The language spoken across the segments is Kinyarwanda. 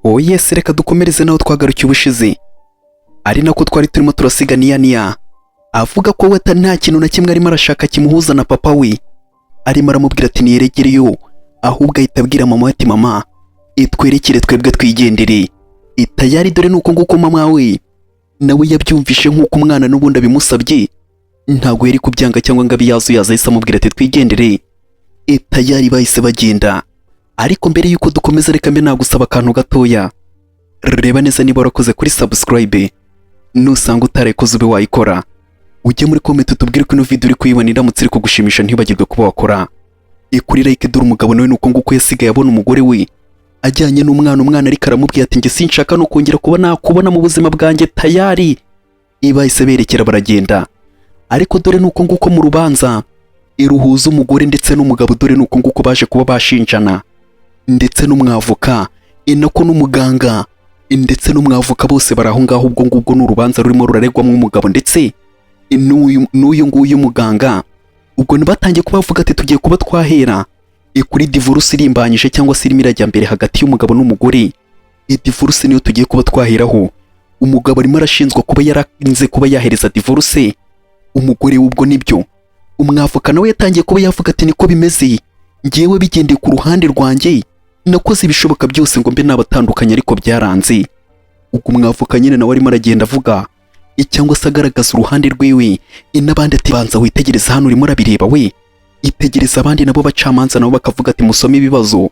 Yes, reka dukomereze naho twagarukiye ubushize, ari nako twari turimo turasiga niya avuga ko we nta kintu na kimwe arimo arashaka kimuhuza na papa we, arimo aramubwira ati niyeregereyo, ahubwo ahita abwira mama ati mama itwerekere twebwe twigendere itayari, dore nuko nguko mama we nawe yabyumvishe nk'uko umwana n'ubundi abimusabye, ntago yari kubyanga cyangwa ngo abiyazuyaza, ahise amubwira ati twigendere itayari. Bahise bagenda, ariko mbere yuko dukomeza reka mbe nagusaba akantu gatoya. Reba neza niba warakoze kuri subscribe, nusanga utarayikoze ube wayikora, ujye muri comment utubwire ko ino video uri kuyibona iramutse iri kugushimisha ntibagirwe kuba wakora kuri like. Dore umugabo nawe nuko nguko yasigaye abona umugore we ajyanye n'umwana ariko aramubwira ati nge sinshaka no kongera kuba nakubona mu buzima bwanjye tayari. Bahise berekera baragenda, ariko dore nuko nguko mu rubanza iruhuza umugore ndetse n'umugabo, dore nuko nguko baje kuba bashinjana, ndetse n'umwavoka inako n'umuganga ndetse n'umwavoka bose baraho ngaho. Ubwo ngubwo n'urubanza rurimo ruraregwamo umugabo ndetse n'uyu nguyu muganga. Ubwo nibatangiye kubavuga ati tugiye kuba twahera kuri divorce irimbanyije cyangwa se irimo irajya mbere hagati y'umugabo n'umugore. Divorce niyo tugiye kuba twaheraho. Umugabo arimo arashinzwa kuba yararinze kuba yahereza divorce umugore. Ubwo nibyo umwavoka nawe yatangiye kuba yavuga ati niko bimeze, ngewe bigendeye ku ruhande rwanjye nakoze ibishoboka byose ngo mbe nabatandukanye ariko byaranze. Ubwo umwavoka nyine nawe arimo aragenda avuga cyangwa se agaragaza uruhande rwiwe, n'abandi ati banza witegereza hano urimo urabireba we, itegereza abandi nabo bacamanza nabo bakavuga ati musome ibibazo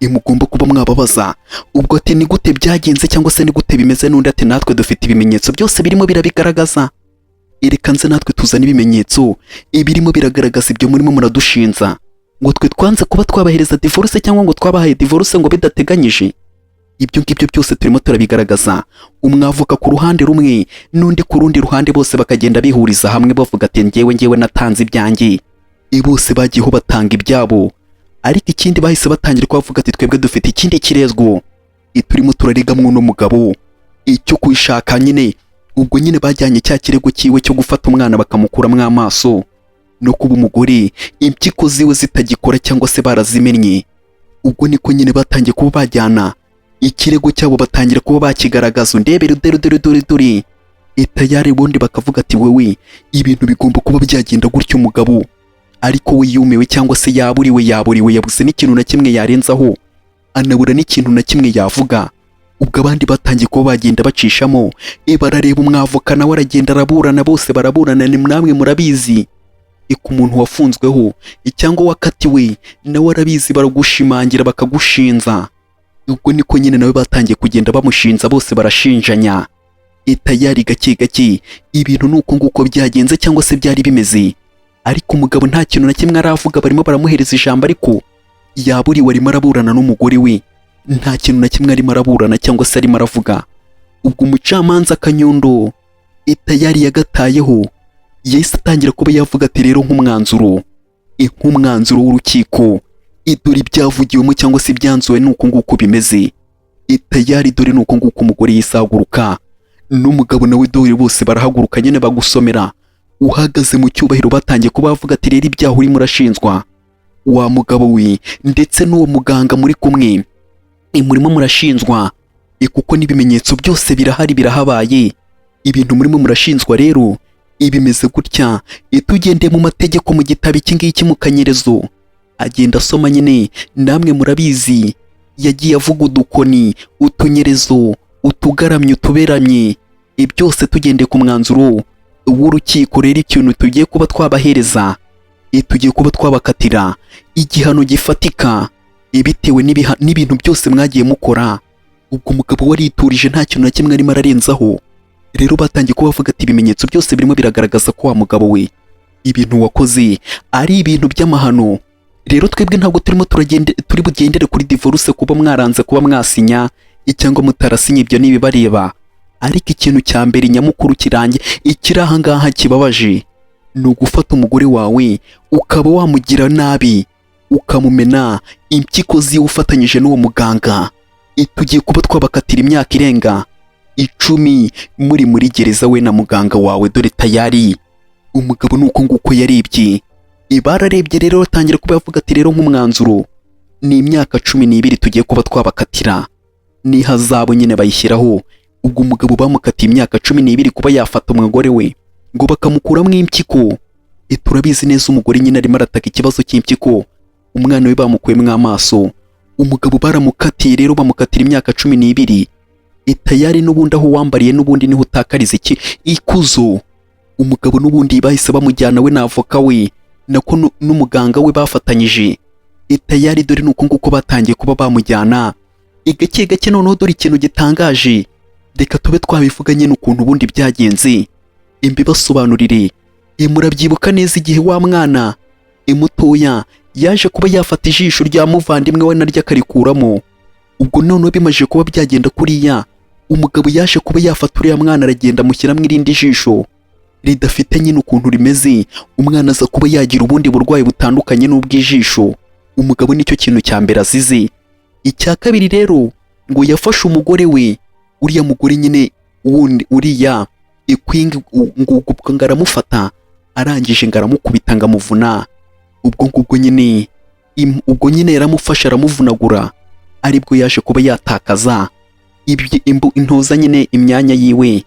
mugomba kuba mwababaza. Ubwo ati ni gute byagenze cyangwa se ni gute bimeze, n'undi ati natwe dufite ibimenyetso byose birimo birabigaragaza, reka nze natwe tuzana ibimenyetso birimo biragaragaza ibyo murimo muradushinza ngo twe twanze kuba twabahereza divorce cyangwa ngo twabahaye divorce ngo bidateganyije. Ibyo ngibyo byose turimo turabigaragaza. Umwavoka ku ruhande rumwe n'undi ku rundi ruhande bose bakagenda bihuriza hamwe bavuga ati ngewe natanze ibyanjye, bose bagiyeho batanga ibyabo. Ariko ikindi bahise batangira kuvuga ati twebwe dufite ikindi kirezwo turimo turarigamo uno mugabo icyo kwishaka nyine. Ubwo nyine bajyanye cya kirego kiwe cyo gufata umwana bakamukuramo amaso no kuba umugore impyiko ziwe zitagikora cyangwa se barazimennye. Ubwo niko nyine batangiye kuba bajyana ikirego cyabo batangira kuba bakigaragaza, ndebere dore tayari. Ubundi bakavuga ati wewe ibintu bigomba kuba byagenda gutyo umugabo, ariko we yumiwe cyangwa se yaburiwe yabuze n'ikintu na kimwe yarenzaho, anabura n'ikintu na kimwe yavuga. Ubwo abandi batangiye kuba bagenda bacishamo, barareba umwavoka nawe aragenda araburana, bose baraburana. Ni namwe murabizi ku muntu wafunzweho cyangwa wakatiwe nawe arabizi, baragushimangira bakagushinza. Ubwo niko nyine nawe batangiye kugenda bamushinza, bose barashinjanya tayari gake ibintu nuko nguko byagenze cyangwa se byari bimeze. Ariko umugabo nta kintu na kimwe aravuga, barimo baramuhereza ijambo ariko yaburiwe, arimo araburana n'umugore we, nta kintu na kimwe arimo araburana cyangwa se arimo aravuga. Ubwo umucamanza Kanyundo tayari yagatayeho, yahise atangira kuba yavuga ati rero nk'umwanzuro w'urukiko dore ibyavugiwemo cyangwa se ibyanzuwe nuko nguko bimeze tayari. Dore nuko nguko umugore yisaguruka n'umugabo nawe, dore bose barahaguruka nyine bagusomera uhagaze mu cyubahiro. Batangiye kuba bavuga ati rero ibyaha urimo urashinjwa wa mugabo we ndetse n'uwo muganga muri kumwe murimo murashinjwa kuko n'ibimenyetso byose birahari birahabaye. Ibintu murimo murashinjwa rero bimeze gutya, tugendeye mu mategeko mu gitabo iki ngiki mu kanyerezo. Agenda asoma nyine, namwe murabizi, yagiye avuga udukoni, utunyerezo, utugaramye, utuberamye, byose tugendeye ku mwanzuro w'urukiko. Rero ikintu tugiye kuba twabahereza, tugiye kuba twabakatira igihano gifatika bitewe n'ibintu byose mwagiye mukora. Ubwo umugabo wariturije nta kintu na kimwe arimo ararenzaho. Rero batangiye kuba bavuga ati ibimenyetso byose birimo biragaragaza ko wa mugabo we ibintu wakoze ari ibintu by'amahano. Rero twebwe ntabwo turi bugendere kuri divorce kuba mwaranze kuba mwasinya cyangwa mutarasinye, ibyo nibibareba. Ariko ikintu cya mbere nyamukuru kirange ikiri aha ngaha kibabaje ni ugufata umugore wawe ukaba wamugira nabi, ukamumena impyiko ziwe ufatanyije n'uwo muganga. Tugiye kuba twabakatira imyaka irenga 10 muri gereza we na muganga wawe. Dore tayari umugabo nuko nguko yarebye, bararebye rero batangira kuba bavuga ati rero nk'umwanzuro ni imyaka 12 tugiye kuba twabakatira. n'ihazabu nyine bayishyiraho. Ubwo umugabo bamukatiye imyaka 12 kuba yafata umugore we ngo bakamukuramo impyiko. Turabizi neza umugore nyine arimo arataka ikibazo cy'impyiko, umwana we bamukuyemo amaso. Umugabo baramukatiye rero, bamukatira imyaka 12. Tayari n'ubundi aho wambariye n'ubundi niho utakariza ikuzo. Umugabo n'ubundi bahise bamujyana we n'avoka we nako n'umuganga we bafatanyije. Tayari dore nuko nguko batangiye kuba bamujyana gake gake. Noneho dore ikintu gitangaje, reka tube twabivuganye n'ukuntu ubundi byagenze imbibasobanurire. Murabyibuka neza igihe wa mwana mutoya yaje kuba yafata ijisho rya muvandimwe we naryo akarikuramo. Ubwo noneho bimaze kuba byagenda kuriya, umugabo yaje kuba yafata uriya mwana aragenda amushyiramo irindi jisho ridafite nyine ukuntu rimeze. Umwana aza kuba yagira ubundi burwayi butandukanye n'ubw'ijisho. Umugabo nicyo kintu cya mbere azize. Icya kabiri rero, ngo yafashe umugore we, uriya mugore nyine wundi uriya ikwingi ngo ngaramufata, arangije ngaramukubita ngamuvuna. Ubwo nyine yaramufasha aramuvunagura, aribwo yaje kuba yatakaza intoza nyine imyanya yiwe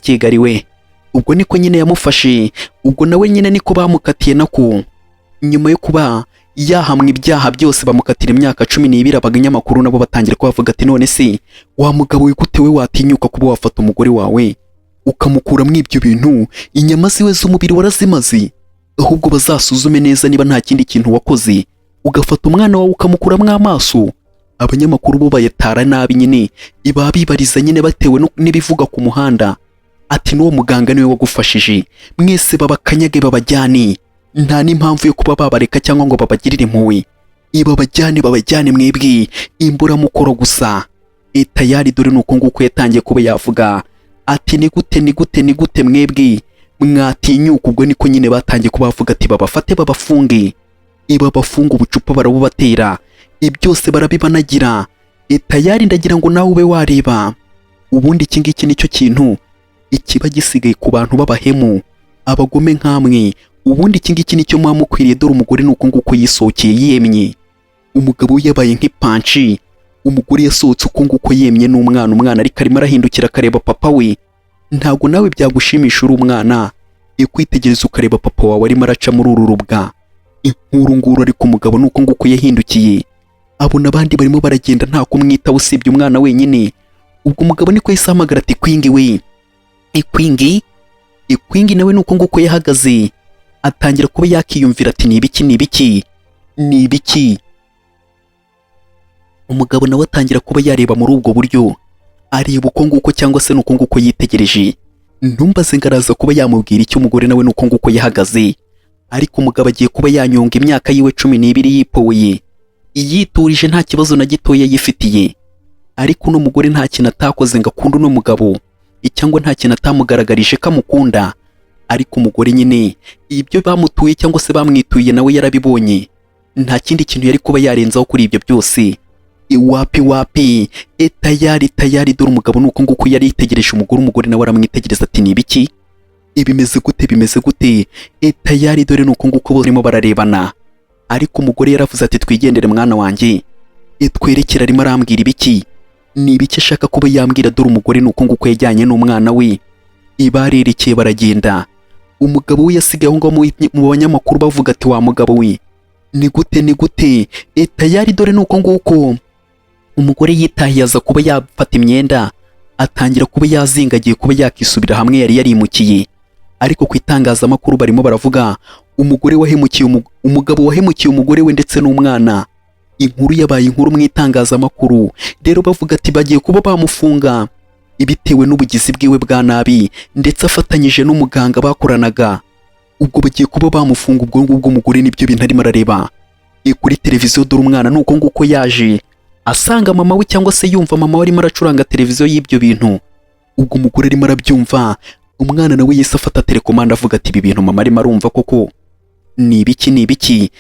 Kigali we. Ubwo niko nyine yamufashe. Ubwo nawe nyine niko bamukatiye nako. Nyuma yo kuba yahamwe ibyaha byose bamukatira imyaka 12, abanyamakuru nabo batangira kuvuga ati none se wa mugabo wigute we watinyuka kuba wafata umugore wawe ukamukura mu ibyo bintu, inyama ziwe z'umubiri warazimaze? Ahubwo bazasuzume neza niba nta kindi kintu wakoze, ugafata umwana wawe ukamukuramo amaso. Abanyamakuru bo bayatara nabi nyine, ibabibariza nyine batewe n'ibivuga ku muhanda ati n'uwo muganga niwe wagufashije, mwese babakanyage babajyane, nta n'impamvu yo kuba babareka cyangwa ngo babagirire impuhwe. Babajyane mwebwe imburamukoro gusa. Tayari dore nuko nguko yatangiye kuba yavuga ati ni gute mwebwe mwatinyuka. Ubwo niko nyine batangiye kuba bavuga ati babafate babafunge. Babafunga ubucupa barabubatera, byose barabibanagira. Tayari ndagira ngo nawe ube wareba. Ubundi iki ngiki nicyo kintu ikiba gisigaye ku bantu b'abahemu, abagome nkamwe. Ubundi iki ngiki nicyo mwamukwiriye. Dore umugore nuko nguko yisokeye yemye, umugabo yabaye nk'ipanci. Umugore yasohotse uko nguko yemye n'umwana, umwana ariko arimo arahindukira akareba papa we. Ntago nawe byagushimisha uri umwana kwitegereza ukareba papa wawe arimo araca muri uru rubwa inkuru ariko umugabo nuko nguko yahindukiye abona abandi barimo baragenda nta kumwitaho usibye umwana wenyine. Ubwo umugabo niko yisamagara ati kwingi we, ikwingi nawe nuko nguko yahagaze atangira kuba yakiyumvira ati ni ibiki. Umugabo nawe atangira kuba yareba muri ubwo buryo, areba uko nguko cyangwa se nuko nguko yitegereje. Ntumbaze ngaraza kuba yamubwira icyo umugore nawe nuko nguko yahagaze. Ariko umugabo agiye kuba yanyonga imyaka yiwe 12 yipoye, yiturije nta kibazo na gitoya yifitiye. Ariko no mugore nta kintu atakoze ngo akunde no mugabo, cyangwa nta kintu atamugaragarije kamukunda. Ariko umugore nyine ibyo bamutuye cyangwa se bamwituye nawe yarabibonye, nta kindi kintu yari kuba yarenzaho kuri ibyo byose. Wapi tayari dore umugabo nuko nguko yari yitegereje umugore nawe aramwitegereza ati ni ibiki, bimeze gute. Tayari dore nuko nguko barimo bararebana. Ariko umugore yaravuze ati twigendere mwana wanjye, twerekera arimo arambwira ibiki, ni ibiki ashaka kuba yambwira. Dore umugore nuko nguko yajyanye n'umwana we, barerekeye baragenda. Umugabo we yasigaye aho ngaho mu banyamakuru bavuga ati wa mugabo we ni gute. Tayari dore nuko nguko umugore yitahiye aza kuba yafata imyenda atangira kuba yazingagiye kuba yakisubira hamwe yari yarimukiye. Ariko ku itangazamakuru barimo baravuga umugabo wahemukiye umugore we ndetse n'umwana. Inkuru yabaye inkuru mu itangazamakuru rero bavuga ati bagiye kuba bamufunga bitewe n'ubugizi bwiwe bwa nabi ndetse afatanyije n'umuganga bakoranaga. Ubwo bagiye kuba bamufunga. Ubwo ngubwo umugore nibyo bintu arimo arareba kuri televiziyo. Dore umwana nuko nguko yaje asanga mama we cyangwa se yumva mama we arimo aracuranga televiziyo y'ibyo bintu. Ubwo umugore arimo arabyumva, umwana nawe yese afata telekomanda avuga ati ibi bintu mama arimo arumva koko ni ibiki.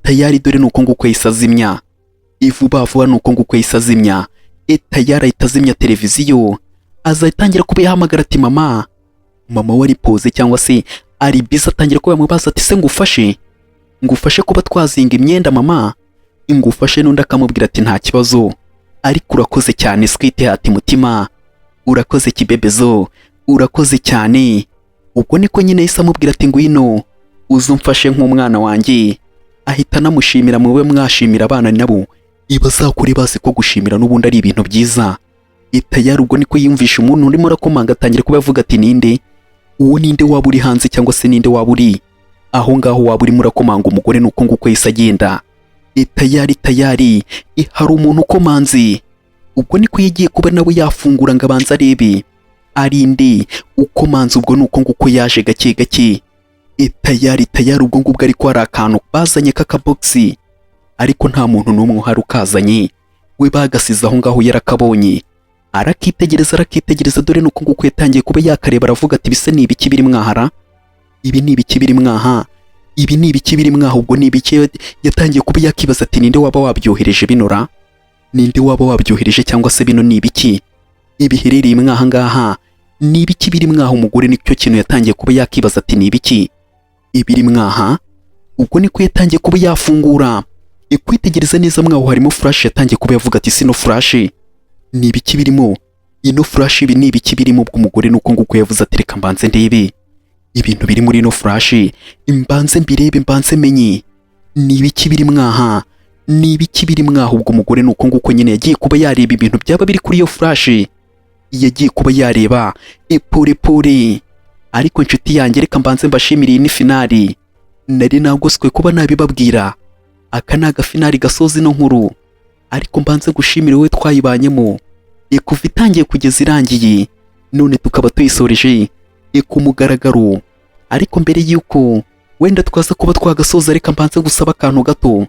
Tayari dore nuko nguko yisazimya vuba nuko nguko yisazimya. Tayari itazimya televiziyo, azatangira kuba yahamagara ati mama we ari pose cyangwa se ari biza. Atangira kuba yamubaza ati se ngufashe kuba twazinga imyenda mama, ngufashe. N'undi akamubwira ati nta kibazo. ariko urakoze cyane sweetheart mutima, urakoze kibebezo, urakoze cyane. Ubwo niko nyine yahise amubwira ati ngwino uze umfashe nk'umwana wanjye. Ahita anamushimira mube mwashimira abana nabo ibazakure bazi ko gushimira n'ubundi ari ibintu byiza. Tayari ubwo niko yumvisha umuntu urimo arakomanga atangira kuba yavuga ati ninde? Uwo ninde waba uri hanze cyangwa se ninde waba uri aho ngaho waba urimo urakomanga? Umugore nuko nguko yahise agenda. Tayari hari umuntu ukomanze. Ubwo niko yagiye kuba nawe yafungura ngo abanza arebe arinde ukomanze. Ubwo nuko nguko yaje gake gake. Tayari ubwo ngubwo ariko hari akantu bazanye k'akaboxi ariko nta muntu n'umwe uhari ukazanye, we bagasize aho ngaho yarakabonye. Arakitegereza dore nuko nguko yatangiye kuba yakareba aravuga ati bise ni ibiki biri mwahara? Ibi ni ibiki biri mwaha? Ibi ni ibiki biri mwaha? Ubwo ni ibiki? Yatangiye kuba yakibaza ati ninde waba wabyohereje binora? Ninde waba wabyohereje cyangwa se bino ni ibiki? Ibiherereye mwaha ngaha ni ibiki biri mwaha? Umugore nicyo kintu yatangiye kuba yakibaza ati ni ibiki ibiri mwaha? Ubwo niko yatangiye kuba yafungura kwitegereza neza mwaho harimo flash. Yatangiye kuba yavuga ati sino flash ni ibiki birimo? Ino flash ibi ni ibiki birimo? Ubwo umugore nuko nguko yavuze ati reka mbanze ndebe ibintu biri muri ino flash, imbanze mbirebe mbanze menye ni ibiki biri mwaha, ni ibiki biri mwaha. Ubwo umugore nuko nguko nyine yagiye kuba yareba ibintu byaba biri kuri iyo flash, yagiye kuba yareba pore. Ariko inshuti yanjye reka mbanze mbashimiriye ni finali, nari nagoswe kuba nabibabwira. Aka ni agafinali gasoza ino nkuru, ariko mbanze gushimira wowe twayibanyemo kuva itangiye kugeza irangiye, none tukaba tuyisoreje ku mugaragaro. Ariko mbere y'uko wenda twaza kuba twagasoza, reka mbanze gusaba akantu gato.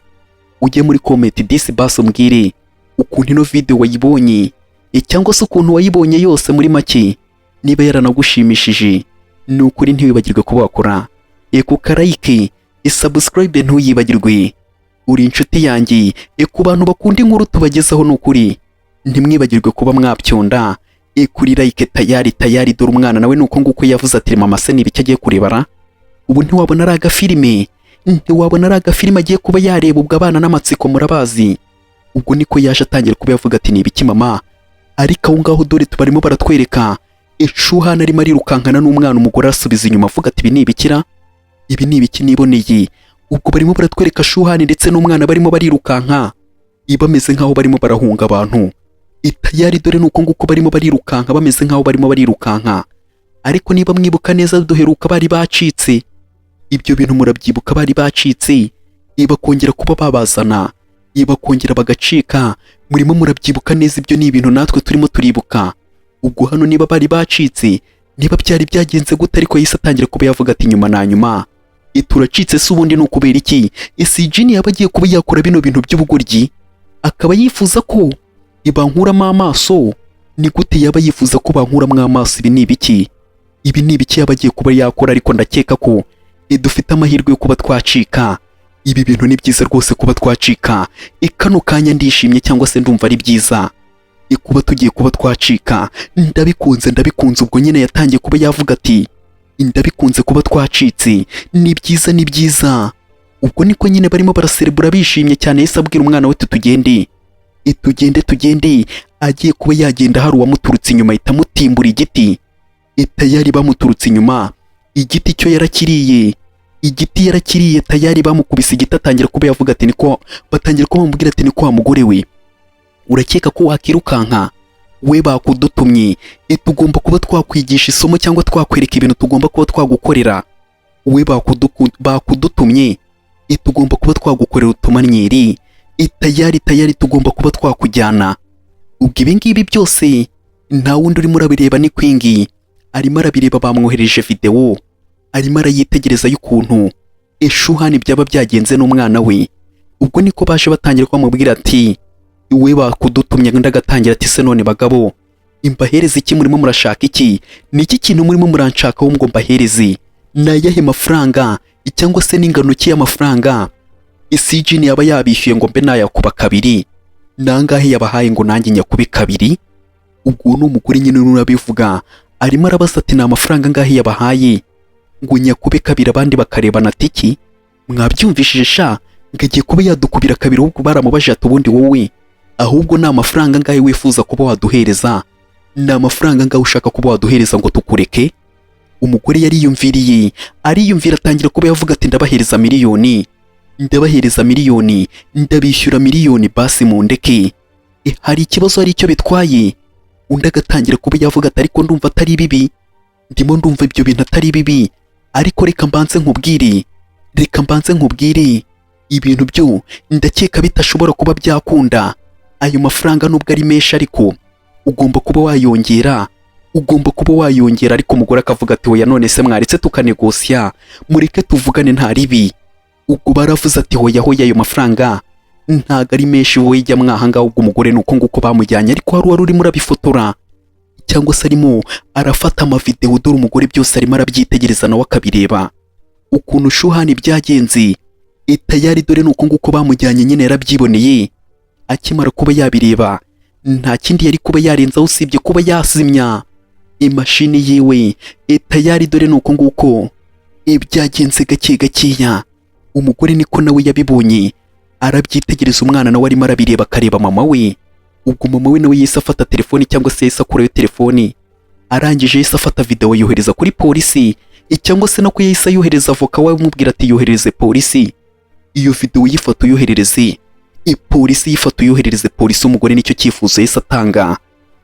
Ujye muri comment disi basi umbwire ukuntu ino video wayibonye, cyangwa se ukuntu wayibonye yose muri make, niba yaranagushimishije. Ni ukuri ntiwibagirwe kuba wakora kuka like, subscribe ntuyibagirwe. Uri inshuti yanjye ku bantu bakunda inkuru tubagezaho, ni ukuri ntimwibagirwe kuba mwapyonda kuri like. Tayari dore umwana nawe nuko nguko yavuze ati mama se nibiki agiye kurebara? Ubu ntiwabona ari agafilime, ntiwabona ari agafilime agiye kuba yareba. Ubwo abana n'amatsiko murabazi. Ubwo niko yaje atangira kuba yavuga ati nibiki mama? Ariko aho ngaho dore tubarimo baratwereka Shuhana arimo arirukankana n'umwana. Umugore asubiza inyuma avuga ati ibi ni ibikira? Ibi ni ibiki niboneye? Ubwo barimo baratwereka Shuhana ndetse n'umwana barimo barirukanka bameze nkaho barimo barahunga abantu. Tayari dore nuko nguko barimo barirukanka bameze nkaho barimo barirukanka. Ariko niba mwibuka neza duheruka bari bacitse, ibyo bintu murabyibuka, bari bacitse bakongera kuba babazana, bakongera bagacika. Murimo murabyibuka neza, ibyo ni ibintu natwe turimo turibuka. Ubwo hano niba bari bacitse, niba byari byagenze gute? Ariko yahise atangira kuba yavuga ati nyuma na nyuma turacitse se ubundi ni ukubera iki? Ese Jini yaba agiye kuba yakora bino bintu by'ubugoryi, akaba yifuza ko bankuramo amaso? Ni gute yaba yifuza ko bankuramo amaso? Ibi ni ibiki? Ibi ni ibiki yaba agiye kuba yakora? Ariko ndakeka ko dufite amahirwe yo kuba twacika. Ibi bintu ni byiza rwose kuba twacika. Kano kanya ndishimye, cyangwa se ndumva ari byiza kuba tugiye kuba twacika. Ndabikunze. Ubwo nyine yatangiye kuba yavuga ati ndabikunze kuba twacitse, ni byiza. Ubwo niko nyine barimo baraserebura bishimye cyane. Yahise abwira umwana we tugende. Agiye kuba yagenda, hari uwamuturutse inyuma ahita amutimbura igiti. Tayari bamuturutse inyuma, igiti cyo yarakiriye. Tayari bamukubise igiti. Atangira kuba yavuga ati niko batangira kuba bamubwira ati niko wa mugore we, urakeka ko wakirukanka? We bakudutumye, tugomba kuba twakwigisha isomo cyangwa twakwereka ibintu tugomba kuba twagukorera. We bakudutumye, tugomba kuba twagukorera utumanyeri. Tayari tugomba kuba twakujyana. Ubwo ibi ngibi byose nta wundi urimo urabireba, ni Kwingi arimo arabireba. Bamwohereje video, arimo arayitegereza y'ukuntu Shuhana byaba byagenze n'umwana we. Ubwo niko baje batangira kwamubwira ati we bakudutumye. Ndagatangira ati se none bagabo, imbahereze iki? Murimo murashaka iki? Ni iki kintu murimo muranshakaho ngo mbahereze? Nayahe mafaranga cyangwa se n'ingano ki y'amafaranga Jini yaba yabishyuye ngo mbe nayakuba kabiri? Nangahe yabahaye ngo nanjye nyakube kabiri? Ubwo ni umugore nyine urabivuga, arimo arabaza ati ni amafaranga ngahe yabahaye ngo nyakube kabiri? Abandi bakarebana ati iki? Mwabyumvishije sha? Ngagiye kuba yadukubira kabiri. Ubwo baramubaje ati ubundi wowe ahubwo ni amafaranga angahe wifuza kuba waduhereza, ni amafaranga angahe ushaka kuba waduhereza ngo tukureke? Umugore ariyumvira atangira kuba yavuga ati ndabahereza miliyoni, ndabishyura miliyoni, basi mundeke, hari ikibazo, hari icyo bitwaye? Undi agatangira kuba yavuga ati ariko ndumva atari bibi, ndimo ndumva ibyo bintu atari bibi, ariko reka mbanze nkubwire ibintu byo ndakeka bitashobora kuba byakunda. Ayo mafaranga nubwo ari menshi ariko ugomba kuba wayongera, ariko umugore akavuga ati hoya, none se mwaretse tukanegosya, mureke tuvugane nta ribi. Ubwo baravuze ati hoya ayo mafaranga ntago ari menshi, wowe jya mwahanga. Ubwo umugore nuko nguko bamujyanye, ariko hari wari urimo urabifotora cyangwa se arimo arafata amavideo, dore umugore byose arimo arabyitegereza nawe akabireba ukuntu shuhani byagenze. Tayari dore nuko nguko bamujyanye, nyine yarabyiboneye. Akimara kuba yabireba nta kindi yari kuba yarenzaho usibye kuba yazimya imashini yiwe. Tayari dore nuko nguko byagenze gake gakeya. Umugore niko nawe yabibonye, arabyitegereza, umwana nawe arimo arabireba, akareba mama we. Ubwo mama we nawe yahise afata telefoni, cyangwa se yahise akurayo telefoni, arangije yahise afata video yohereza kuri polisi, cyangwa se nako yahise yohereza avoka we amubwira ati yohereze polisi iyo video yifata uyoherereze polisi, umugore nicyo cyifuzo yahise atanga.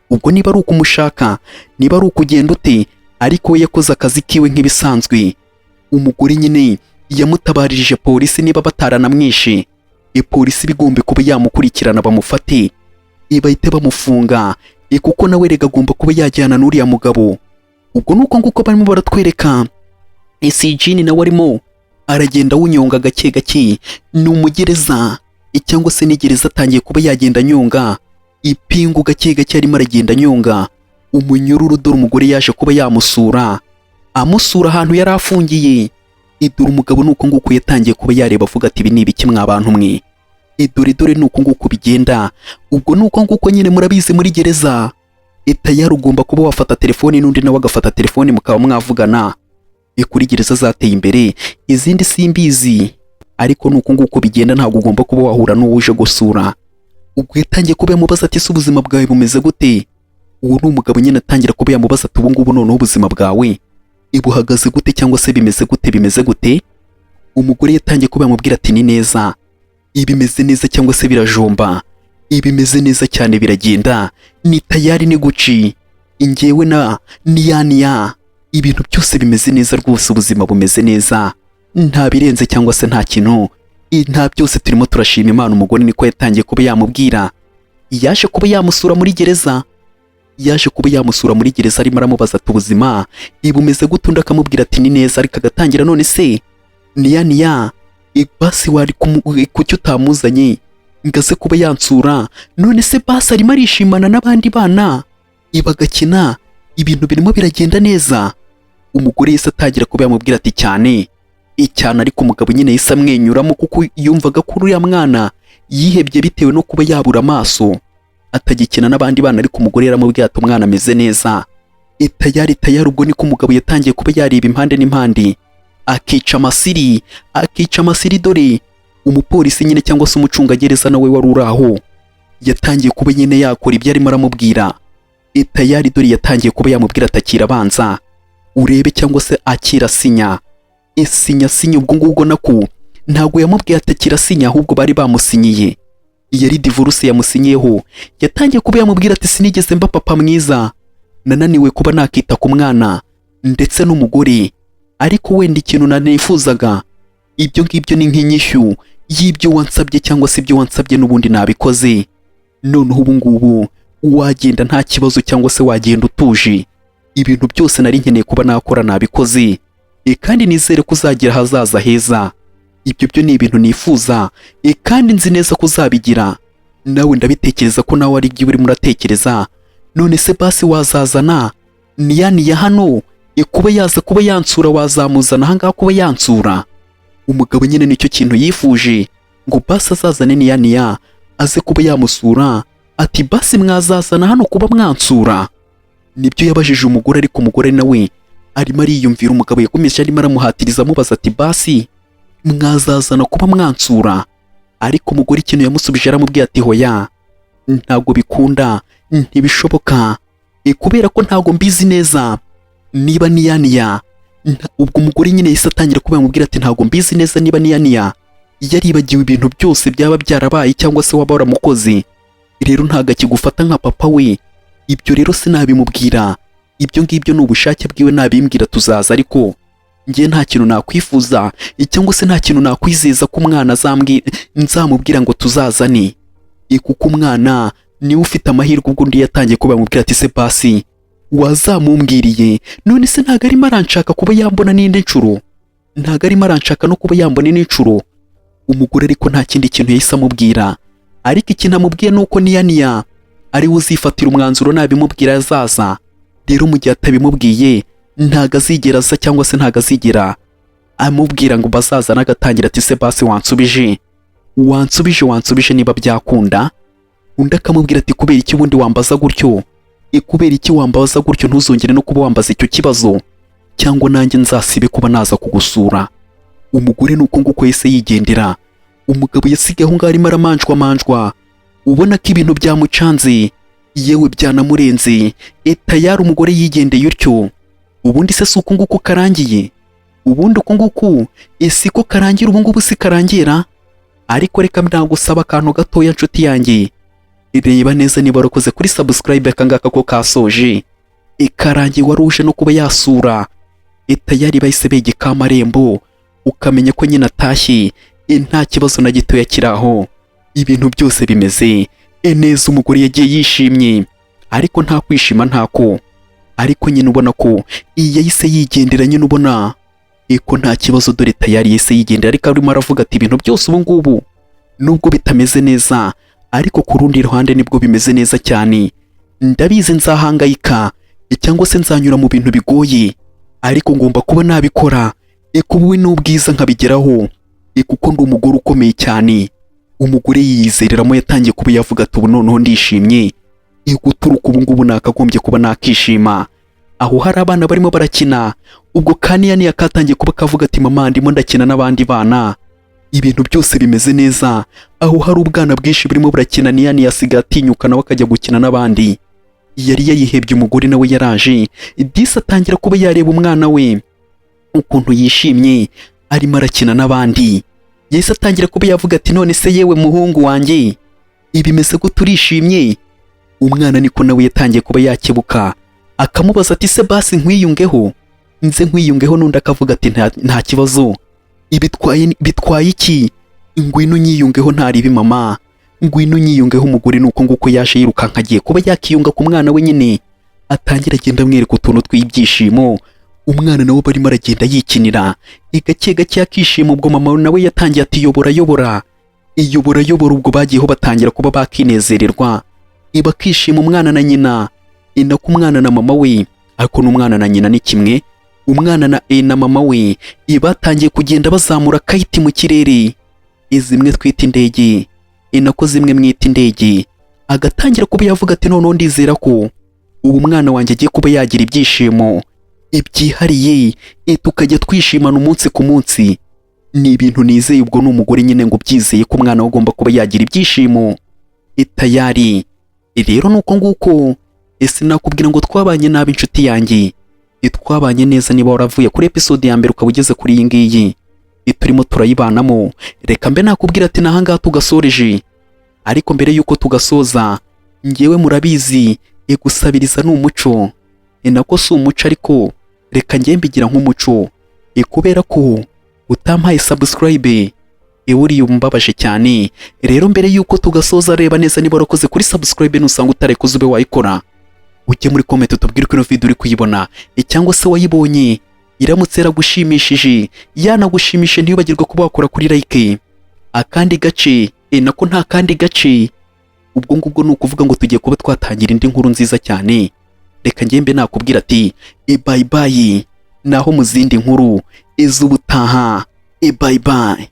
Ubwo niba ari ukumushaka, niba ari ukugenda ute, ariko we yakoze akazi kiwe nk'ibisanzwe. Umugore nyine yamutabarije polisi, niba bataranamwishe polisi bigombe kuba yamukurikirana bamufate, bahite bamufunga, kuko nawe rega agomba kuba yajyana n'uriya mugabo. Ubwo nuko nguko barimo baratwereka Sijini nawe arimo aragenda wunyonga gake gake, ni umugereza cyangwa se n'igereza atangiye kuba yagenda nyonga ipingu gake gake, arimo aragenda nyonga umunyururu. Dore umugore yaje kuba yamusura, amusura ahantu yari afungiye. Dore umugabo nuko nguko yatangiye kuba yareba avuga ati ibi ni ibiki mwabantu mwe, dore nuko nguko bigenda. Ubwo nuko nguko nyine murabizi muri gereza Tayari ugomba kuba wafata telefoni n'undi nawe agafata telefoni, mukaba mwavugana. Kuri gereza zateye imbere, izindi simbizi, ariko nuko nguko bigenda. Ntabwo ugomba kuba wahura n'uwuje gusura. Ubwo yatangiye kuba yamubaza ati se ubuzima bwawe bumeze gute? Uwo ni umugabo nyine atangira kuba yamubaza ati ubu ngubu noneho ubuzima bwawe buhagaze gute, cyangwa se bimeze gute? Umugore yatangiye kuba yamubwira ati ni neza, ibimeze neza, cyangwa se birajomba, ibimeze neza cyane, biragenda, ni tayari ni guci, ingewe na niya, ibintu byose bimeze neza rwose, ubuzima bumeze neza, nta birenze cyangwa se nta kintu, nta byose turimo turashima Imana. Umugore niko yatangiye kuba yamubwira. Yaje kuba yamusura muri gereza, arimo aramubaza ati ubuzima bumeze gute? Undi akamubwira ati ni neza, ariko agatangira none se niya, basi wari kuki utamuzanye ngaze kuba yansura? None se basi arimo arishimana n'abandi bana bagakina, ibintu birimo biragenda neza. Umugore yese atangira kuba yamubwira ati cyane, ariko umugabo nyine yese amwenyuramo, kuko yumvaga ko uriya mwana yihebye bitewe no kuba yabura amaso, atagikina n'abandi bana. Ariko umugore yaramubwira ati umwana ameze neza. Tayari ubwo niko umugabo yatangiye kuba yareba impande n'impande, akica amasiri. Dore umupolisi nyine cyangwa se umucungagereza nawe wari uri aho yatangiye kuba nyine yakora ibyo arimo aramubwira. Tayari dore yatangiye kuba yamubwira ati akira abanza urebe, cyangwa se akira sinya. Ubwo ngubwo nako ntabwo yamubwiye ati akira sinya, ahubwo bari bamusinyiye, yari divorce yamusinyiyeho. Yatangiye kuba yamubwira ati sinigeze mba papa mwiza, nananiwe kuba nakita ku mwana ndetse n'umugore, ariko wenda ikintu nanifuzaga, ibyo ngibyo ni nk'inyishyu y'ibyo wansabye, cyangwa se ibyo wansabye n'ubundi nabikoze. Noneho ubu ngubu wagenda nta kibazo, cyangwa se wagenda utuje, ibintu byose nari nkeneye kuba nakora nabikoze, kandi nizere ko uzagira hazaza heza. Ibyo byo ni ibintu nifuza, kandi nzi neza ko uzabigira. Nawe ndabitekereza ko nawe ari ibyo urimo uratekereza. None se basi wazazana niya hano, kuba yaza kuba yansura, wazamuzana ahangaha kuba yansura? Umugabo nyine nicyo kintu yifuje, ngo basi azazane niya aze kuba yamusura. Ati basi mwazazana hano kuba mwansura? Nibyo yabajije umugore, ariko umugore nawe arimo ariyumvira. Umugabo yakomeje arimo aramuhatiriza amubaza ati basi mwazazana kuba mwansura? Ariko umugore ikintu yamusubije aramubwiye ati hoya, ntago bikunda, ntibishoboka, kubera ko ntago mbizi neza niba Niyaniya. Ubwo umugore nyine yahise atangira kuba yamubwira ati ntago mbizi neza niba Niyaniya yaribagiwe ibintu byose byaba byarabaye cyangwa se waba waramukoze, rero ntago akigufata nka papa we. Ibyo rero sinabimubwira, ibyo ngibyo ni ubushake bwiwe, nabimbwira tuzaza, ariko njye nta kintu nakwifuza cyangwa se nta kintu nakwizeza ko umwana nzamubwira ngo tuzazane, kuko umwana niwe ufite amahirwe. Ubwo undi yatangiye kuba yamubwira ati se basi wazamumbwiriye, none se ntago arimo aranshaka kuba yambona n'indi nshuro, ntago arimo aranshaka no kuba yambona n'inshuro. Umugore ariko nta kindi kintu yahise amubwira, ariko ikintu amubwiye nuko Niyaniya ariwe uzifatira umwanzuro, nabimubwira azaza. Rero mu gihe atabimubwiye ntago azigera aza, cyangwa se ntago azigera amubwira ngo bazazana. Agatangira ati se basi wansubije niba byakunda. Undi akamubwira ati kubera iki ubundi wambaza gutyo, kubera iki wambaza gutyo, ntuzongere no kuba wambaza icyo kibazo, cyangwa nanjye nzasibe kuba naza kugusura. Umugore nuko nguko yahise yigendera. Umugabo yasigaye aho ngaho arimo aramanjwa, ubona ko ibintu byamucanze, yewe byanamurenze. Tayari umugore yigendeye utyo. Ubundi se si uko nguko karangiye? Ubundi uko nguko siko karangira, ubu ngubu si karangira. Ariko reka nagusaba akantu gatoya nshuti yanjye, reba neza niba warakoze kuri subscribe akangaka ko kasoje, karangiye wari uje no kuba yasura. Tayari bahise begeka amarembo, ukamenya ko nyine atashye, nta kibazo na gitoya kiraho, ibintu byose bimeze neza. Umugore yagiye yishimye, ariko nta kwishima ntako, ariko nyine ubona ko yahise yigendera, nyine ubona ko nta kibazo. Dore Tayari yahise yigendera, ariko arimo aravuga ati ibintu byose ubu ngubu nubwo bitameze neza, ariko ku rundi ruhande nibwo bimeze neza cyane. Ndabizi nzahangayika cyangwa se nzanyura mu bintu bigoye, ariko ngomba kuba nabikora kuba n'ubwiza nkabigeraho, kuko ndi umugore ukomeye cyane. Umugore yiyizereramo, yatangiye kuba yavuga ati ubu noneho ndishimye, guturuka ubu ngubu nakagombye kuba nakishima. Aho hari abana barimo barakina, ubwo Niyaniya katangiye kuba kavuga ati mama ndimo ndakina n'abandi bana, ibintu byose bimeze neza. Aho hari ubwana bwinshi burimo burakina, Niyaniya asigaye atinyuka nawe akajya gukina n'abandi. Yari yayihebye, umugore nawe yaraje, disi atangira kuba yareba umwana we ukuntu yishimye arimo arakina n'abandi. Yahise atangira kuba yavuga ati none se yewe muhungu wanjye ibimeze ko turishimye. Umwana niko nawe yatangiye kuba yakebuka, akamubaza ati se basi nkwiyungeho, nze nkwiyungeho. N'undi akavuga ati nta kibazo, bitwaye iki, ngwino nyiyungeho ntaribi mama, ngwino nyiyungeho. Umugore nuko nguko yaje yirukanka agiye kuba yakiyunga ku mwana we, nyine atangira agenda amwereka utuntu tw'ibyishimo. Umwana nawe barimo aragenda yikinira, gake gake yakishima. Ubwo mama nawe yatangiye ati yobora. Ubwo bagiyeho batangira kuba bakinezererwa, bakishima umwana na nyina, nako umwana na mama we. Ariko n'umwana na nyina ni kimwe, umwana na mama we batangiye kugenda bazamura kayiti mu kirere, zimwe twita indege, nako zimwe mwita indege. Agatangira kuba yavuga ati noneho ndizera ko ubu umwana wanjye agiye kuba yagira ibyishimo byihariye, tukajya twishimana umunsi ku munsi. Ni ibintu nizeye. Ubwo ni umugore nyine ngo byizeye ko umwana we agomba kuba yagira ibyishimo. Tayari rero nuko nguko, nakubwira ngo twabanye nabi inshuti yanjye, twabanye neza. Niba waravuye kuri episode ya mbere ukaba ugeze kuri iyi ngiyi, turimo turayibanamo, reka mbe nakubwira ati nahangaha tugasoreje. Ariko mbere yuko tugasoza, ngewe murabizi gusabiriza ni umuco, nako si umuco, ariko reka ngewe mbigira nk'umuco, kubera ko utampaye subscribe uriya umbabaje cyane. Rero mbere yuko tugasoza, reba neza niba warakoze kuri subscribe, nusanga utarayikoze ube wayikora, ujye muri comment utubwire ko ino video uri kuyibona, cyangwa se wayibonye iramutse yaragushimishije, yanagushimishe ntiyibagirwe kuba wakora kuri like. Akandi gace nako nta kandi gace, ubwo ngubwo ni ukuvuga ngo tugiye kuba twatangira indi nkuru nziza cyane. Reka ngembe nakubwira ati bye bye, naho mu zindi nkuru iz'ubutaha. Bye bye.